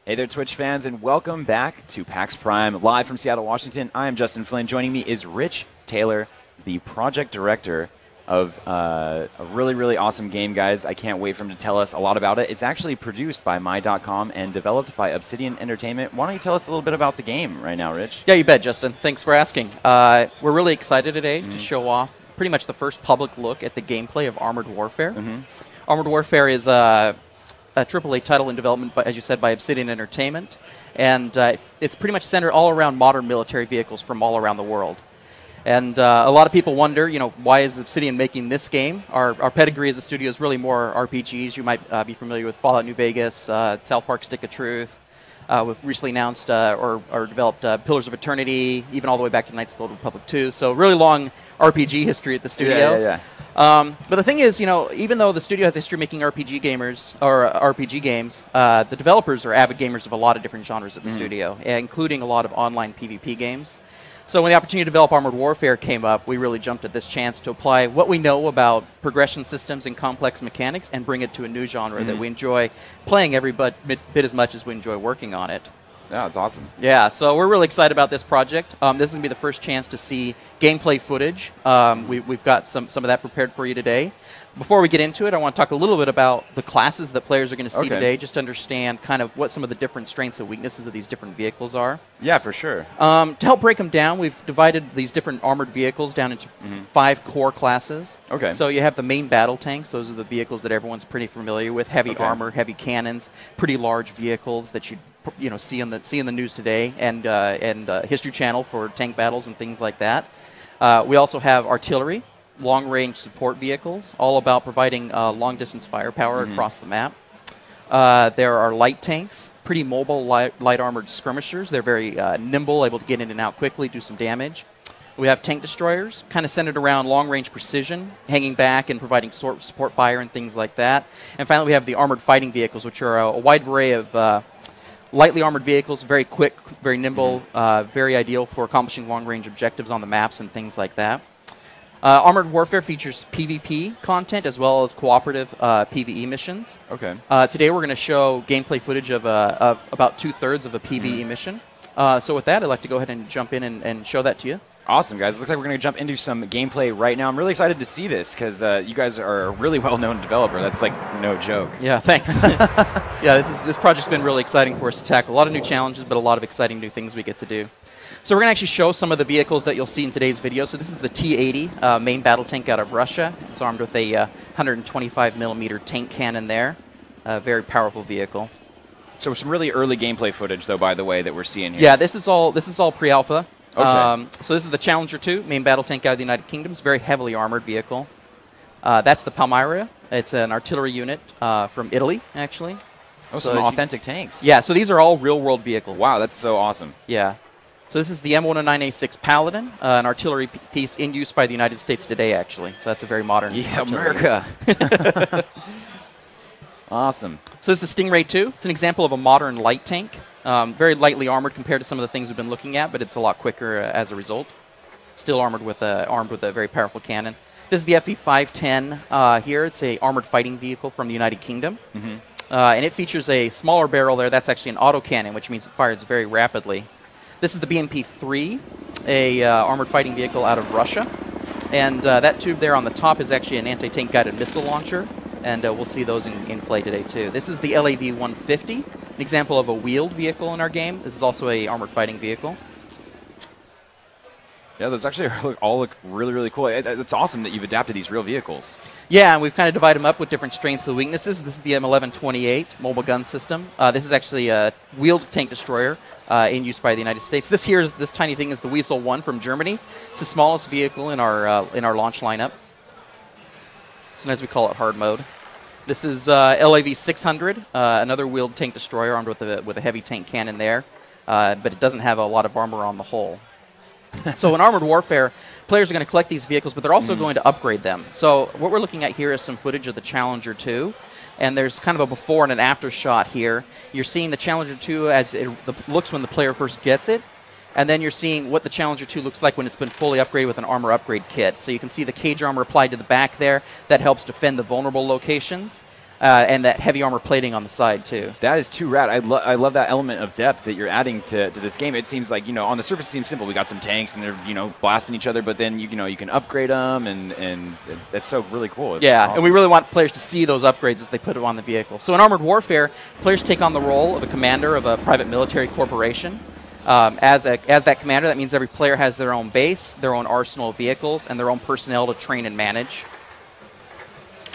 Hey there, Twitch fans, and welcome back to PAX Prime, live from Seattle, Washington. I am Justin Flynn. Joining me is Rich Taylor, the project director of a really, really awesome game, guys. I can't wait for him to tell us a lot about it. It's actually produced by My.com and developed by Obsidian Entertainment. Why don't you tell us a little bit about the game right now, Rich? Yeah, you bet, Justin. Thanks for asking. We're really excited today to show off pretty much the first public look at the gameplay of Armored Warfare. Armored Warfare is a AAA title in development, as you said, by Obsidian Entertainment. And it's pretty much centered all around modern military vehicles from all around the world. And a lot of people wonder, why is Obsidian making this game? Our pedigree as a studio is really more RPGs. You might be familiar with Fallout New Vegas, South Park Stick of Truth. We've recently announced or developed Pillars of Eternity, even all the way back to Knights of the Old Republic 2. So really long RPG history at the studio. Yeah. But the thing is, even though the studio has a history making RPG games, the developers are avid gamers of a lot of different genres at the studio, including a lot of online PvP games. So when the opportunity to develop Armored Warfare came up, we really jumped at this chance to apply what we know about progression systems and complex mechanics and bring it to a new genre that we enjoy playing every bit as much as we enjoy working on it. Yeah, it's awesome. Yeah, so we're really excited about this project. This is going to be the first chance to see gameplay footage. We've got some of that prepared for you today. Before we get into it, I want to talk a little bit about the classes that players are going to see today, just to understand kind of what some of the different strengths and weaknesses of these different vehicles are. Yeah, for sure. To help break them down, we've divided these different armored vehicles down into 5 core classes. Okay. So you have the main battle tanks. Those are the vehicles that everyone's pretty familiar with. Heavy armor, heavy cannons, pretty large vehicles that you see in the news today, and History Channel for tank battles and things like that. We also have artillery, long-range support vehicles, all about providing long-distance firepower across the map. There are light tanks, pretty mobile, light armored skirmishers. They're very nimble, able to get in and out quickly, do some damage. We have tank destroyers, kind of centered around long-range precision, hanging back and providing support fire and things like that. And finally, we have the armored fighting vehicles, which are a wide array of lightly armored vehicles, very quick, very nimble, very ideal for accomplishing long-range objectives on the maps and things like that. Armored Warfare features PvP content as well as cooperative PvE missions. Okay. Today we're going to show gameplay footage of about 2/3 of a PvE mission. So with that, I'd like to go ahead and jump in and show that to you. Awesome, guys. Looks like we're going to jump into some gameplay right now. I'm really excited to see this because you guys are a really well-known developer. That's like no joke. Yeah, thanks. Yeah, this project's been really exciting for us to tackle. A lot of new challenges, but a lot of exciting new things we get to do. So we're going to actually show some of the vehicles that you'll see in today's video. So this is the T-80 main battle tank out of Russia. It's armed with a 125 millimeter tank cannon there. A very powerful vehicle. So some really early gameplay footage, though, by the way, that we're seeing here. Yeah, this is all pre-alpha. Okay. So this is the Challenger 2 main battle tank out of the United Kingdom. It's a very heavily armored vehicle. That's the Palmyra. It's an artillery unit from Italy, actually. Oh, so some authentic tanks. Yeah, so these are all real-world vehicles. Wow, that's so awesome. Yeah. So this is the M109A6 Paladin, an artillery piece in use by the United States today, actually. So that's a very modern artillery. America. Awesome. So this is the Stingray 2. It's an example of a modern light tank. Very lightly armored compared to some of the things we've been looking at, but it's a lot quicker as a result. Still armed with a very powerful cannon. This is the FE510 here. It's a armored fighting vehicle from the United Kingdom. And it features a smaller barrel there. That's actually an autocannon, which means it fires very rapidly. This is the BMP-3, a armored fighting vehicle out of Russia. And that tube there on the top is actually an anti-tank guided missile launcher. And we'll see those in play today, too. This is the LAV-150, an example of a wheeled vehicle in our game. This is also a armored fighting vehicle. Yeah, those actually all look really, really cool. It's awesome that you've adapted these real vehicles. Yeah, and we've kind of divided them up with different strengths and weaknesses. This is the M1128 mobile gun system. This is actually a wheeled tank destroyer in use by the United States. This tiny thing is the Weasel 1 from Germany. It's the smallest vehicle in our launch lineup. Sometimes we call it hard mode. This is LAV-600, another wheeled tank destroyer armed with a heavy tank cannon there, but it doesn't have a lot of armor on the hull. So in Armored Warfare, players are going to collect these vehicles, but they're also going to upgrade them. So what we're looking at here is some footage of the Challenger 2, and there's kind of a before and an after shot here. You're seeing the Challenger 2 as it looks when the player first gets it, and then you're seeing what the Challenger 2 looks like when it's been fully upgraded with an armor upgrade kit. So you can see the cage armor applied to the back there. That helps defend the vulnerable locations. and that heavy armor plating on the side too. That is too rad. I love that element of depth that you're adding to this game. It seems like, on the surface it seems simple. We got some tanks and they're, blasting each other, but then you can upgrade them, and that's so really cool. It's awesome. And we really want players to see those upgrades as they put them on the vehicle. So in Armored Warfare, players take on the role of a commander of a private military corporation. As that commander, that means every player has their own base, their own arsenal of vehicles, and their own personnel to train and manage.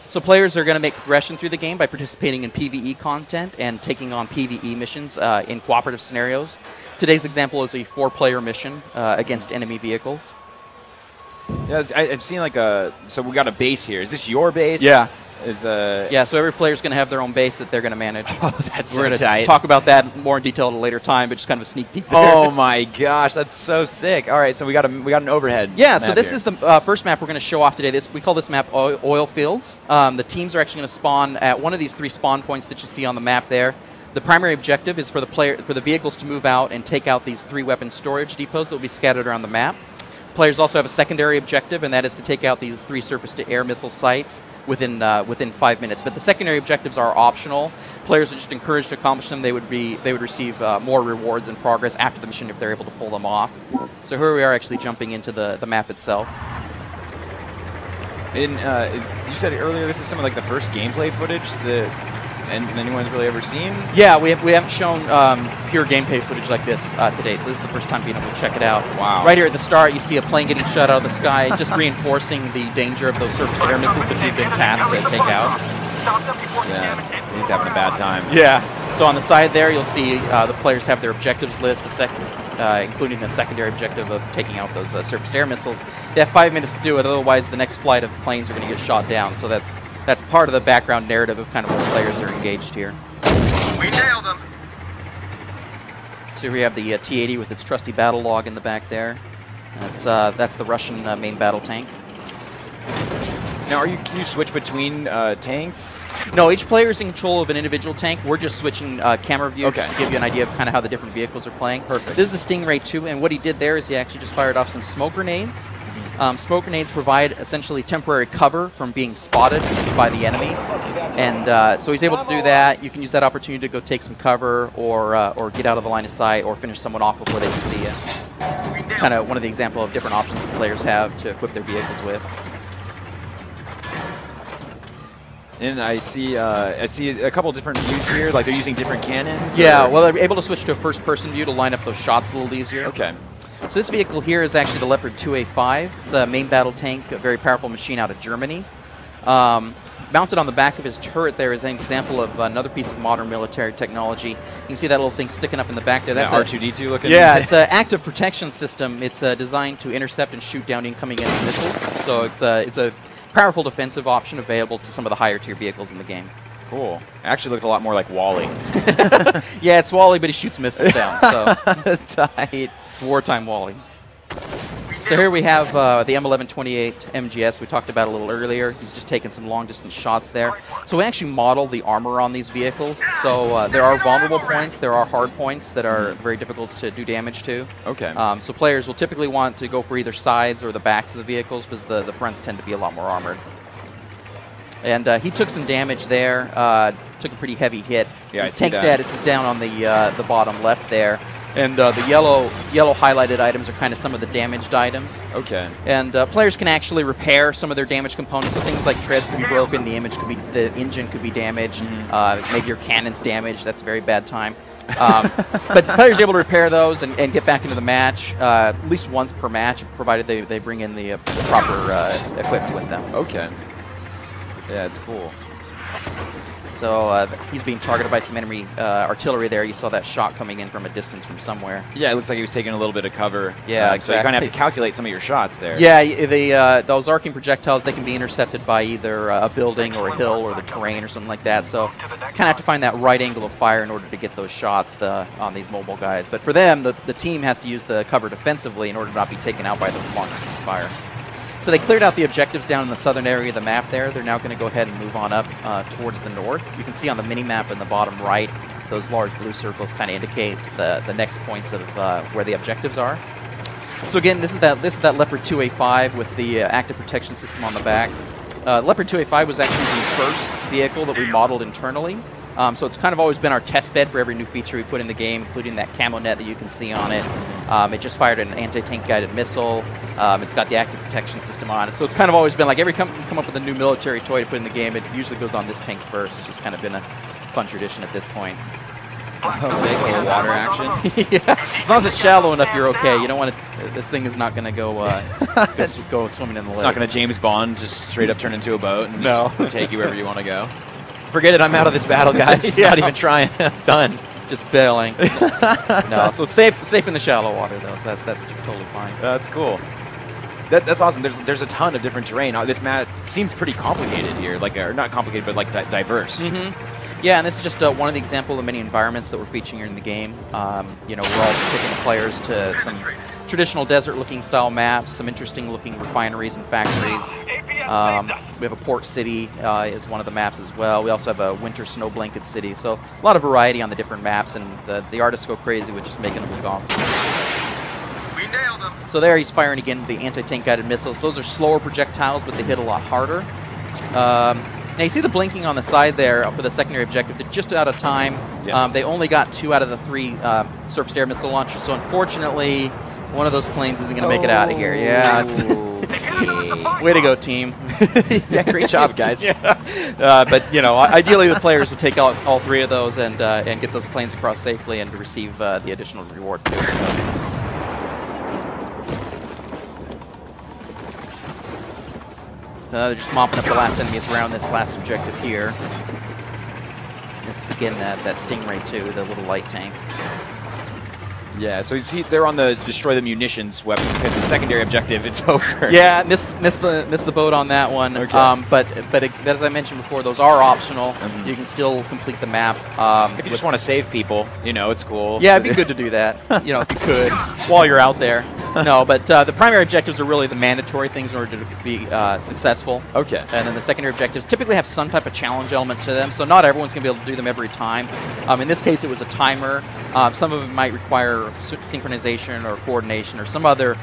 So players are going to make progression through the game by participating in PvE content and taking on PvE missions in cooperative scenarios. Today's example is a 4-player mission against enemy vehicles. Yeah, I've seen so we got a base here. Is this your base? Yeah. Yeah, so every player's going to have their own base that they're going to manage. Oh, that's We're so going tight. to talk about that more in detail at a later time, but just kind of a sneak peek there. Oh my gosh, that's so sick. All right, so we got an overhead. Yeah, so this here. is the first map we're going to show off today. We call this map Oil Fields. The teams are actually going to spawn at one of these 3 spawn points that you see on the map there. The primary objective is for the vehicles to move out and take out these 3 weapon storage depots that will be scattered around the map. Players also have a secondary objective, and that is to take out these 3 surface-to-air missile sites within 5 minutes. But the secondary objectives are optional. Players are just encouraged to accomplish them. They would receive more rewards and progress after the mission if they're able to pull them off. So here we are, actually jumping into the map itself. You said earlier this is some of the first gameplay footage that anyone's really ever seen? Yeah, we haven't shown pure gameplay footage like this to date, so this is the first time being able to check it out. Wow. Right here at the start, you see a plane getting shot out of the sky, just reinforcing the danger of those surface-to-air missiles that you've been tasked to take out. Yeah, he's having a bad time. Yeah. So on the side there, you'll see the players have their objectives list, including the secondary objective of taking out those surface-to-air missiles. They have 5 minutes to do it, otherwise the next flight of planes are going to get shot down. So that's part of the background narrative of kind of what players are engaged here. We nailed them. So here we have the T-80 with its trusty battle log in the back there. That's the Russian main battle tank. Now, can you switch between tanks? No, each player is in control of an individual tank. We're just switching camera view just to give you an idea of kind of how the different vehicles are playing. Perfect. This is the Stingray 2, and what he did there is he actually just fired off some smoke grenades. Smoke grenades provide essentially temporary cover from being spotted by the enemy, and so he's able to do that. You can use that opportunity to go take some cover, or get out of the line of sight, or finish someone off before they can see you. It's kind of one of the examples of different options the players have to equip their vehicles with. And I see a couple different views here, like they're using different cannons. Yeah, well, they're able to switch to a first-person view to line up those shots a little easier. Okay. So this vehicle here is actually the Leopard 2A5. It's a main battle tank, a very powerful machine out of Germany. Mounted on the back of his turret there is an example of another piece of modern military technology. You can see that little thing sticking up in the back there. That's R2-D2 looking. Yeah, it's an active protection system. It's designed to intercept and shoot down incoming enemy missiles. So it's a powerful defensive option available to some of the higher tier vehicles in the game. Cool. Actually looked a lot more like Wally. Yeah, it's Wally, but he shoots missiles down. So tight. It's wartime Wally. So here we have the M1128 MGS we talked about a little earlier. He's just taking some long-distance shots there. So we actually model the armor on these vehicles. So there are vulnerable points, there are hard points that are very difficult to do damage to. Okay. So players will typically want to go for either sides or the backs of the vehicles because the fronts tend to be a lot more armored. And he took some damage there, took a pretty heavy hit. Yeah, I His see tank that. status is down on the bottom left there. And the yellow highlighted items are kind of some of the damaged items. Okay. And players can actually repair some of their damaged components. So things like treads can be broken, the engine could be damaged, maybe your cannon's damaged. That's a very bad time. But the players are able to repair those and get back into the match at least once per match, provided they bring in the proper equipment with them. Okay. Yeah, it's cool. So he's being targeted by some enemy artillery there. You saw that shot coming in from a distance from somewhere. Yeah, it looks like he was taking a little bit of cover. Yeah, So you kind of have exactly. to calculate some of your shots there. Yeah, those arcing projectiles, they can be intercepted by either a building or a hill or the terrain or something like that. So kind of have to find that right angle of fire in order to get those shots on these mobile guys. But for them, the team has to use the cover defensively in order to not be taken out by the long distance fire. So they cleared out the objectives down in the southern area of the map there. They're now going to go ahead and move on up towards the north. You can see on the mini-map in the bottom right, those large blue circles kind of indicate the next points of where the objectives are. So again, this is that Leopard 2A5 with the active protection system on the back. Leopard 2A5 was actually the first vehicle that we modeled internally. So it's kind of always been our test bed for every new feature we put in the game, including that camo net that you can see on it. It just fired an anti-tank guided missile. It's got the active protection system on it. So it's kind of always been like every company come up with a new military toy to put in the game, it usually goes on this tank first. It's just kind of been a fun tradition at this point. Oh, safe little water action. Yeah, as long as it's shallow enough, you're okay. You don't want to. This thing is not going to go go swimming in the lake. It's not going to James Bond just straight up turn into a boat and no. just take you wherever you want to go. Forget it. I'm out of this battle, guys. Yeah. Not even trying. I'm done. Just bailing. No, so it's safe in the shallow water though. So that's totally fine. That's cool. That's awesome. There's a ton of different terrain. This map seems pretty complicated here, like or not complicated, but like diverse. Mm-hmm. Yeah, and this is just one of the examples of many environments that we're featuring in the game. You know, we're also taking the players to some traditional desert-looking style maps, some interesting-looking refineries and factories. We have a port city is one of the maps as well. We also have a winter snow blanket city. So a lot of variety on the different maps, and the artists go crazy with just making them look awesome. We nailed them. So there he's firing again the anti-tank guided missiles. Those are slower projectiles, but they hit a lot harder. Now you see the blinking on the side there for the secondary objective. They're just out of time. Yes. They only got 2 out of the 3 surface-to-air missile launchers, so unfortunately, one of those planes isn't going to make it out of here. Yeah, way to go, team. Yeah, great job, guys. Yeah. But you know, ideally the players would take out all 3 of those and get those planes across safely and receive the additional reward too. They're just mopping up the last enemies around this last objective here. This is again that Stingray 2, the little light tank. Yeah, so you see they're on the destroy the munitions weapon because the secondary objective, it's over. Yeah, missed the boat on that one. Okay. But as I mentioned before, those are optional. You can still complete the map. If you just want to save people, you know, it's cool. Yeah, it'd be good to do that. You know, if you could while you're out there. No, but the primary objectives are really the mandatory things in order to be successful. Okay. And then the secondary objectives typically have some type of challenge element to them, so not everyone's going to be able to do them every time. In this case, it was a timer. Some of them might require synchronization or coordination or some other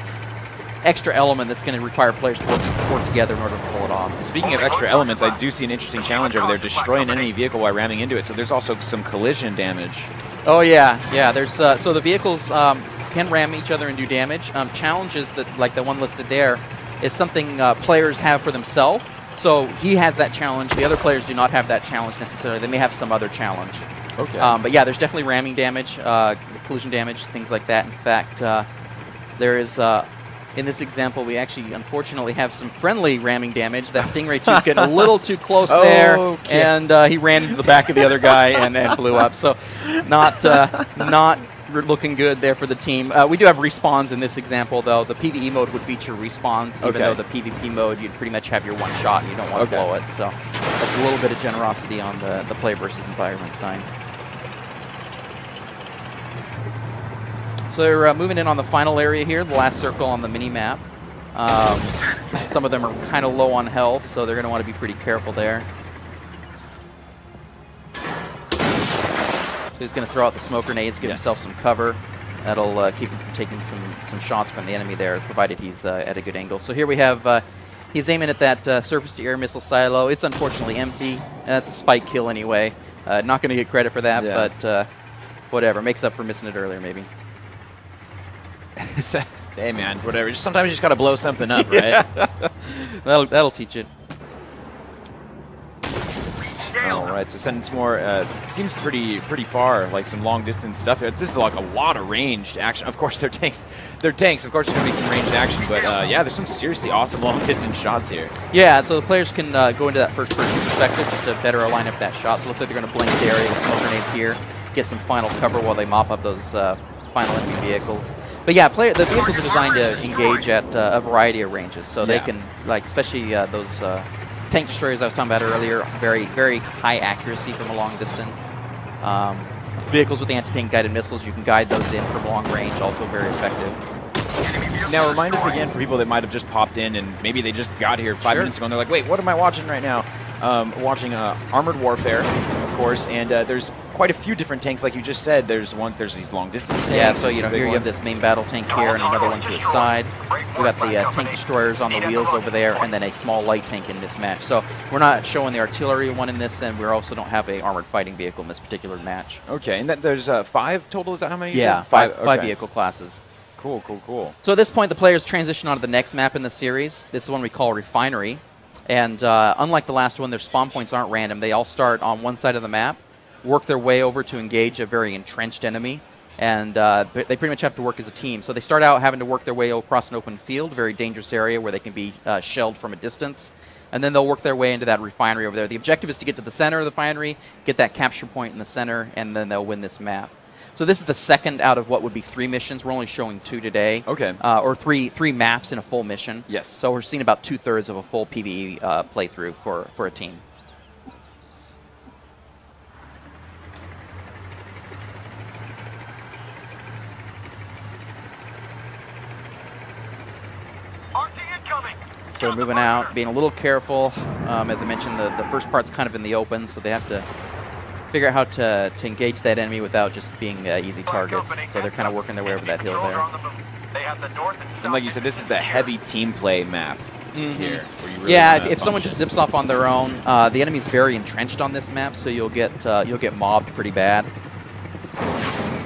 extra element that's going to require players to work together in order to pull it off. Speaking of extra elements, I do see an interesting challenge over there, destroy an enemy vehicle while ramming into it. So there's also some collision damage. Oh yeah, yeah. There's so the vehicles can ram each other and do damage. Challenges that, like the one listed there, is something players have for themselves. So he has that challenge. The other players do not have that challenge necessarily. They may have some other challenge. Okay. But yeah, there's definitely ramming damage, collision damage, things like that. In fact, there is, in this example, we actually unfortunately have some friendly ramming damage. That Stingray 2 is getting a little too close there, and he ran into the back of the other guy and blew up. So not looking good there for the team. We do have respawns in this example, though. The PvE mode would feature respawns, even though the PvP mode, you'd pretty much have your one shot and you don't want to blow it. So that's a little bit of generosity on the play versus environment side. So they're moving in on the final area here, the last circle on the mini-map. Some of them are kind of low on health, so they're going to want to be pretty careful there. So he's going to throw out the smoke grenades, give himself some cover. That'll keep him from taking some shots from the enemy there, provided he's at a good angle. So here we have, he's aiming at that surface-to-air missile silo. It's unfortunately empty. That's a spike kill anyway. Not going to get credit for that, but whatever. Makes up for missing it earlier, maybe. Hey man, whatever. Sometimes you just gotta blow something up, right? that'll teach it. All right, so sentence more. Seems pretty far, like some long distance stuff. This is like a lot of ranged action. Of course, they're tanks. They're tanks. Of course, there's gonna be some ranged action, but yeah, there's some seriously awesome long distance shots here. Yeah, so the players can go into that first person perspective just to better align up that shot. So it looks like they're gonna blink the area with smoke grenades here, get some final cover while they mop up those final enemy vehicles. But yeah, the vehicles are designed to engage at a variety of ranges, so they can, like, especially those tank destroyers I was talking about earlier, very, very high accuracy from a long distance. Vehicles with anti-tank guided missiles, you can guide those in from long range, also very effective. Now, remind us again for people that might have just popped in and maybe they just got here 5 minutes ago and they're like, wait, what am I watching right now? Watching Armored Warfare. course, and there's quite a few different tanks, like you just said. There's these long distance tanks. Yeah, so there's here you have this main battle tank here, and another one to his side. We got the tank destroyers on the wheels over there, and then a small light tank in this match. So we're not showing the artillery one in this, and we also don't have a armored fighting vehicle in this particular match. Okay, and there's 5 total. Is that how many? Yeah, five vehicle classes. Cool, cool, cool. So at this point, the players transition on to the next map in the series. This is one we call Refinery. And unlike the last one, their spawn points aren't random. They all start on one side of the map, work their way over to engage a very entrenched enemy, and they pretty much have to work as a team. So they start out having to work their way across an open field, a very dangerous area where they can be shelled from a distance. And then they'll work their way into that refinery over there. The objective is to get to the center of the refinery, get that capture point in the center, and then they'll win this map. So this is the second out of what would be 3 missions. We're only showing 2 today. Okay. Or three maps in a full mission. Yes. So we're seeing about 2/3 of a full PvE playthrough for a team. So moving out, being a little careful. As I mentioned, the first part's kind of in the open, so they have to figure out how to engage that enemy without just being easy targets. So they're kind of working their way over that hill there. And like you said, this is the heavy team play map here. Where you really if someone just zips off on their own, the enemy's very entrenched on this map, so you'll get mobbed pretty bad.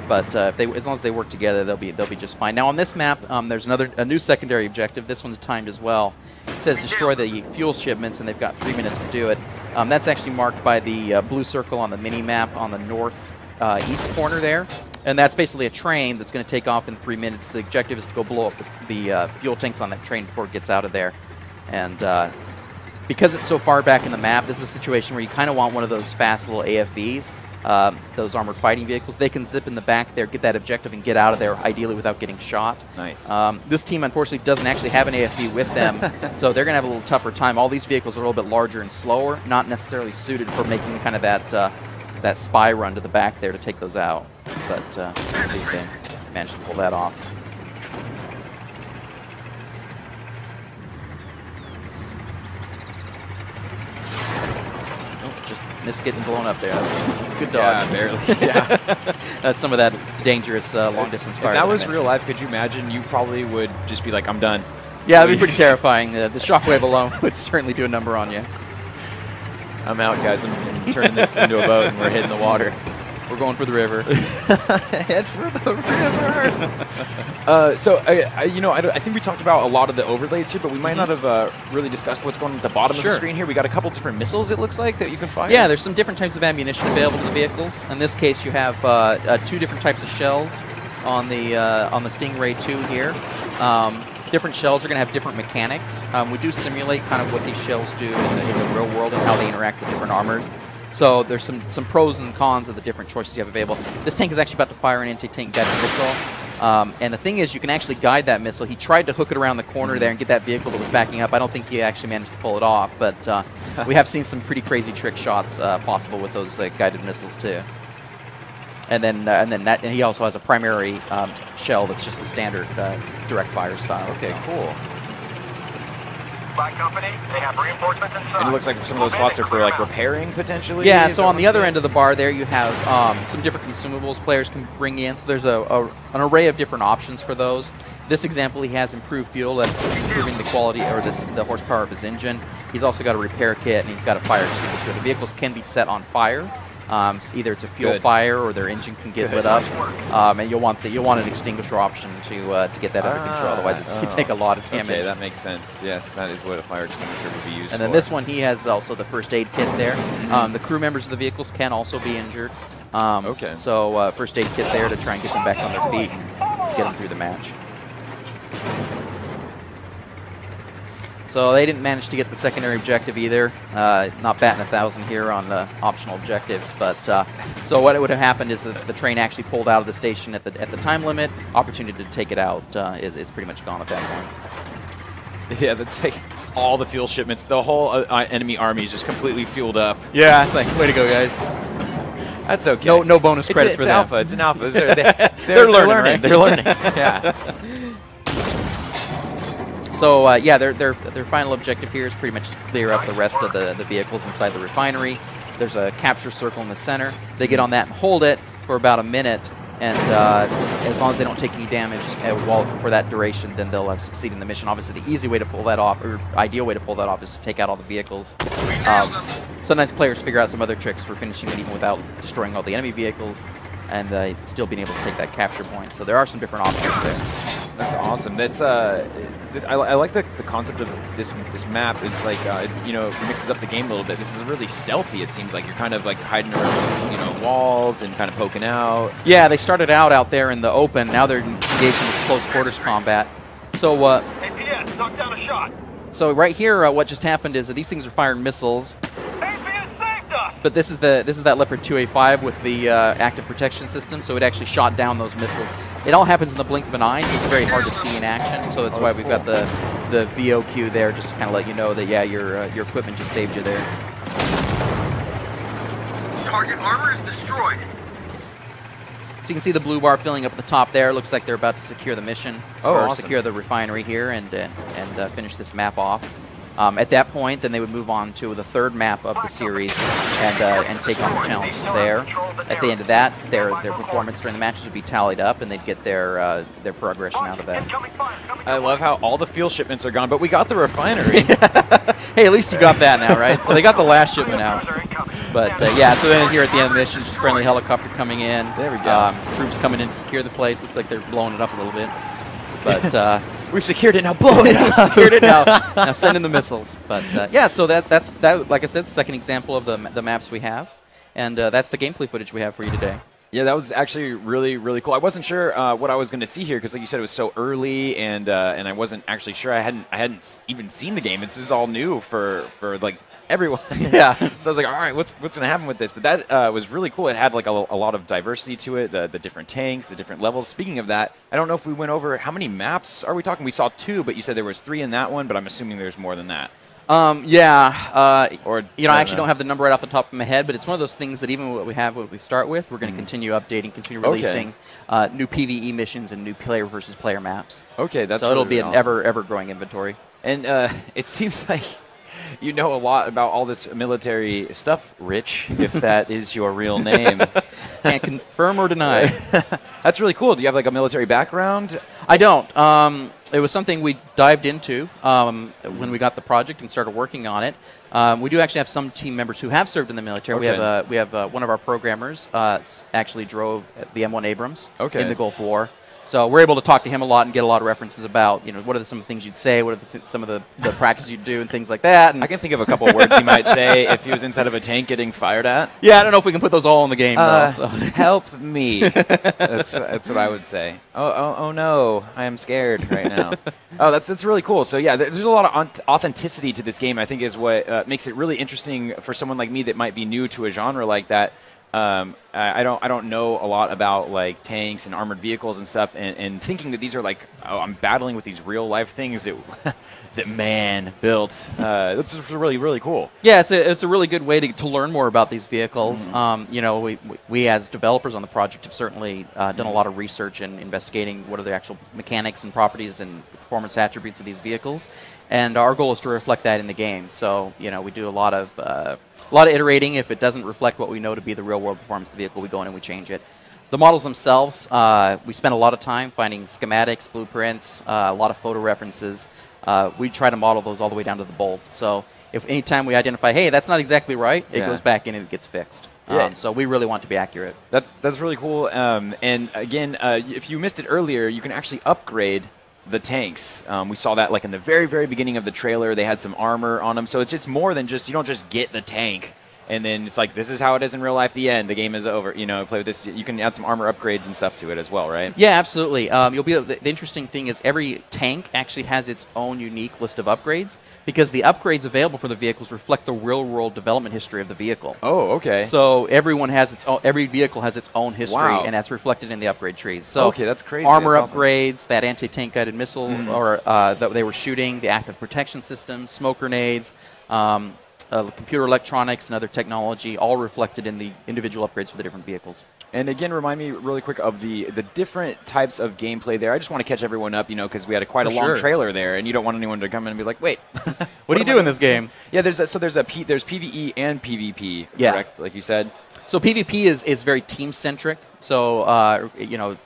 But as long as they work together, they'll be just fine. Now on this map, there's a new secondary objective. This one's timed as well. It says destroy the fuel shipments, and they've got 3 minutes to do it. That's actually marked by the blue circle on the mini map on the north east corner there, and that's basically a train that's going to take off in 3 minutes. The objective is to go blow up the fuel tanks on that train before it gets out of there, and because it's so far back in the map, this is a situation where you kind of want one of those fast little AFVs. Those armored fighting vehicles, they can zip in the back there, get that objective, and get out of there, ideally without getting shot. Nice. This team, unfortunately, doesn't actually have an AFV with them, so they're going to have a little tougher time. All these vehicles are a little bit larger and slower, not necessarily suited for making kind of that spy run to the back there to take those out. But let's see if they manage to pull that off. Just missed getting blown up there. That's good dodge. Yeah, barely. Yeah. That's some of that dangerous long-distance fire. If that was real life, could you imagine? You probably would just be like, I'm done. Yeah, that'd be pretty terrifying. The shockwave alone would certainly do a number on you. I'm out, guys. I'm turning this into a boat, and we're hitting the water. We're going for the river. Head for the river. I think we talked about a lot of the overlays here, but we might not have really discussed what's going on at the bottom of the screen here. We got a couple different missiles, it looks like, that you can fire. Yeah, there's some different types of ammunition available to the vehicles. In this case, you have 2 different types of shells on the Stingray 2 here. Different shells are going to have different mechanics. We do simulate kind of what these shells do in the real world and how they interact with different armored. So there's some pros and cons of the different choices you have available. This tank is actually about to fire an anti-tank guided missile. And the thing is, you can actually guide that missile. He tried to hook it around the corner there and get that vehicle that was backing up. I don't think he actually managed to pull it off, but we have seen some pretty crazy trick shots possible with those guided missiles too. And then he also has a primary shell that's just the standard direct fire style. Okay, so. cool. By company, they have reinforcements inside. And it looks like some of those slots are for like repairing potentially. Yeah, so on the other end of the bar there, you have some different consumables players can bring in. So there's an array of different options for those. This example, he has improved fuel. That's improving the quality or the horsepower of his engine. He's also got a repair kit, and he's got a fire extinguisher. The vehicles can be set on fire. Either it's a fuel fire or their engine can get lit up, and you'll want an extinguisher option to get that under control. Otherwise, it take a lot of damage. Okay, that makes sense. Yes, that is what a fire extinguisher would be used for. And then this one, he has also the first aid kit there. The crew members of the vehicles can also be injured. Okay. So first aid kit there to try and get them back on their feet and get them through the match. So they didn't manage to get the secondary objective either. Not batting 1,000 here on the optional objectives, but so what would have happened is that the train actually pulled out of the station at the time limit. Opportunity to take it out is pretty much gone at that point. Yeah, that's like all the fuel shipments. The whole enemy army is just completely fueled up. Yeah, it's like, way to go, guys. That's okay. No bonus credits for that. It's an alpha. They're learning, right? They're learning. Yeah. So their final objective here is pretty much to clear up the rest of the vehicles inside the refinery. there's a capture circle in the center. They get on that and hold it for about a minute, and as long as they don't take any damage for that duration, then they'll have succeeded in the mission. Obviously, the easy way to pull that off, or ideal way to pull that off, is to take out all the vehicles. Sometimes players figure out some other tricks for finishing it even without destroying all the enemy vehicles, and still being able to take that capture point. So there are some different options there. That's awesome. That's I like the concept of this map. It's like you know, it mixes up the game a little bit. This is really stealthy. It seems like you're kind of like hiding around, you know, walls and kind of poking out. Yeah, they started out there in the open. Now they're engaged in this close quarters combat. So APS, knock down a shot. So right here, what just happened is that these things are firing missiles. APS saved us. But this is that Leopard 2A5 with the active protection system, so it actually shot down those missiles. It all happens in the blink of an eye, so it's very hard to see in action. So that's why we've got the VOQ there, just to kind of let you know that, yeah, your equipment just saved you there. Target armor is destroyed. So you can see the blue bar filling up at the top there. Looks like they're about to secure the mission, or awesome. secure the refinery here, and finish this map off. At that point, then they would move on to the third map of the series and take on the challenges there. At the end of that, their performance during the matches would be tallied up, and they'd get their progression out of that. I love how all the fuel shipments are gone, but we got the refinery. Hey, at least you got that now, right? So they got the last shipment out. But yeah, so then here at the end of the mission, just friendly helicopter coming in. There we go. Troops coming in to secure the place. Looks like they're blowing it up a little bit. But we secured it, now blow it up. Secured it now. Now send in the missiles. But yeah, so that's like I said, the second example of the maps we have, and that's the gameplay footage we have for you today. Yeah, that was actually really, really cool. I wasn't sure what I was going to see here because, like you said, it was so early, and I wasn't actually sure. I hadn't even seen the game. This is all new for like everyone. Yeah. So I was like, all right, what's going to happen with this? But that was really cool. It had like a lot of diversity to it, the different tanks, the different levels. Speaking of that, I don't know if we went over how many maps are we talking. We saw 2, but you said there was 3 in that one. But I'm assuming there's more than that. Yeah. Or you know, I actually don't have the number right off the top of my head, but it's one of those things that even what we start with, we're going to continue updating, continue releasing new PvE missions and new player versus player maps. Okay, that's so it'll be really an awesome. ever growing inventory. And it seems like you know a lot about all this military stuff, Rich, if that is your real name. Can't confirm or deny. That's really cool. Do you have like a military background? I don't. It was something we dived into when we got the project and started working on it. We do actually have some team members who have served in the military. Okay. We have one of our programmers actually drove the M1 Abrams in the Gulf War. So we're able to talk to him a lot and get a lot of references about, you know, what are some of the things you'd say, what are some of the practice you'd do and things like that. And I can think of a couple of words he might say if he was inside of a tank getting fired at. Yeah, I don't know if we can put those all in the game, though. So. Help me. That's what I would say. Oh no, I am scared right now. Oh, that's really cool. So yeah, there's a lot of authenticity to this game. I think is what makes it really interesting for someone like me that might be new to a genre like that. I don't know a lot about like tanks and armored vehicles and stuff, and thinking that these are like, oh, I'm battling with these real life things that man built. That's really, really cool. Yeah, it's a really good way to learn more about these vehicles. Mm-hmm. You know, we as developers on the project have certainly done a lot of research and investigating what are the actual mechanics and properties and performance attributes of these vehicles, and our goal is to reflect that in the game. So you know, we do a lot of iterating. If it doesn't reflect what we know to be the real world performance of the vehicle, we go in and we change it. The models themselves, we spend a lot of time finding schematics, blueprints, a lot of photo references. We try to model those all the way down to the bolt. So if any time we identify, hey, that's not exactly right, it goes back in and it gets fixed. Yeah. So we really want to be accurate. That's really cool. And again, if you missed it earlier, you can actually upgrade the tanks. We saw that like in the very, very beginning of the trailer. They had some armor on them. So it's just more than just, you don't just get the tank and then it's like, this is how it is in real life. The end. The game is over. You know, play with this. You can add some armor upgrades and stuff to it as well, right? Yeah, absolutely. The interesting thing is every tank actually has its own unique list of upgrades because the upgrades available for the vehicles reflect the real-world development history of the vehicle. Oh, okay. So every vehicle has its own history, Wow. and that's reflected in the upgrade trees. So okay, that's crazy. Armor that's upgrades, awesome. that anti-tank guided missile, or that they were shooting, the active protection system, smoke grenades. computer electronics and other technology, all reflected in the individual upgrades for the different vehicles. And again, remind me really quick of the different types of gameplay there. I just want to catch everyone up, because we had quite a long trailer there, and you don't want anyone to come in and be like, wait, what do you do in this game? Yeah, there's PvE and PvP, correct, like you said? So PvP is very team-centric, so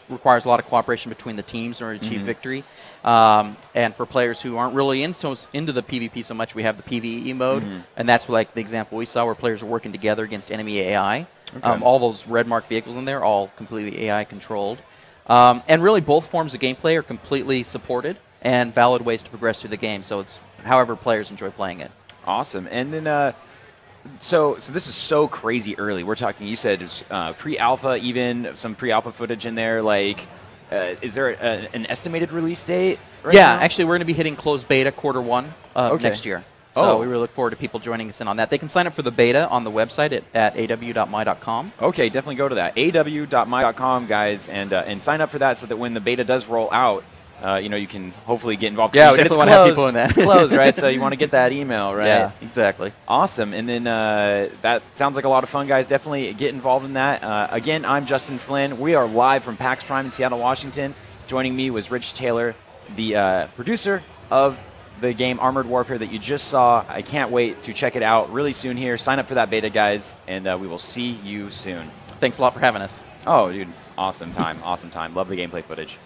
requires a lot of cooperation between the teams in order to achieve victory. And for players who aren't really into the PvP so much, we have the PvE mode, and that's like the example we saw where players are working together against enemy AI. Okay. All those red marked vehicles in there, all completely AI controlled. And really both forms of gameplay are completely supported and valid ways to progress through the game, so it's however players enjoy playing it. Awesome. And then so this is so crazy early. We're talking, you said pre-alpha, even some pre-alpha footage in there. Like, is there an estimated release date right now? Actually, we're going to be hitting closed beta Q1 next year. So we really look forward to people joining us in on that. They can sign up for the beta on the website at aw.my.com. Okay, definitely go to that, aw.my.com, guys, and sign up for that so that when the beta does roll out, you can hopefully get involved. Yeah, we definitely want to have people in that. It's closed, right? So you want to get that email, right? Yeah, exactly. Awesome. And then that sounds like a lot of fun, guys. Definitely get involved in that. Again, I'm Justin Flynn. We are live from PAX Prime in Seattle, Washington. Joining me was Rich Taylor, the producer of the game Armored Warfare that you just saw. I can't wait to check it out really soon here. Sign up for that beta, guys, and we will see you soon. Thanks a lot for having us. Oh, dude, awesome time. Awesome time. Love the gameplay footage.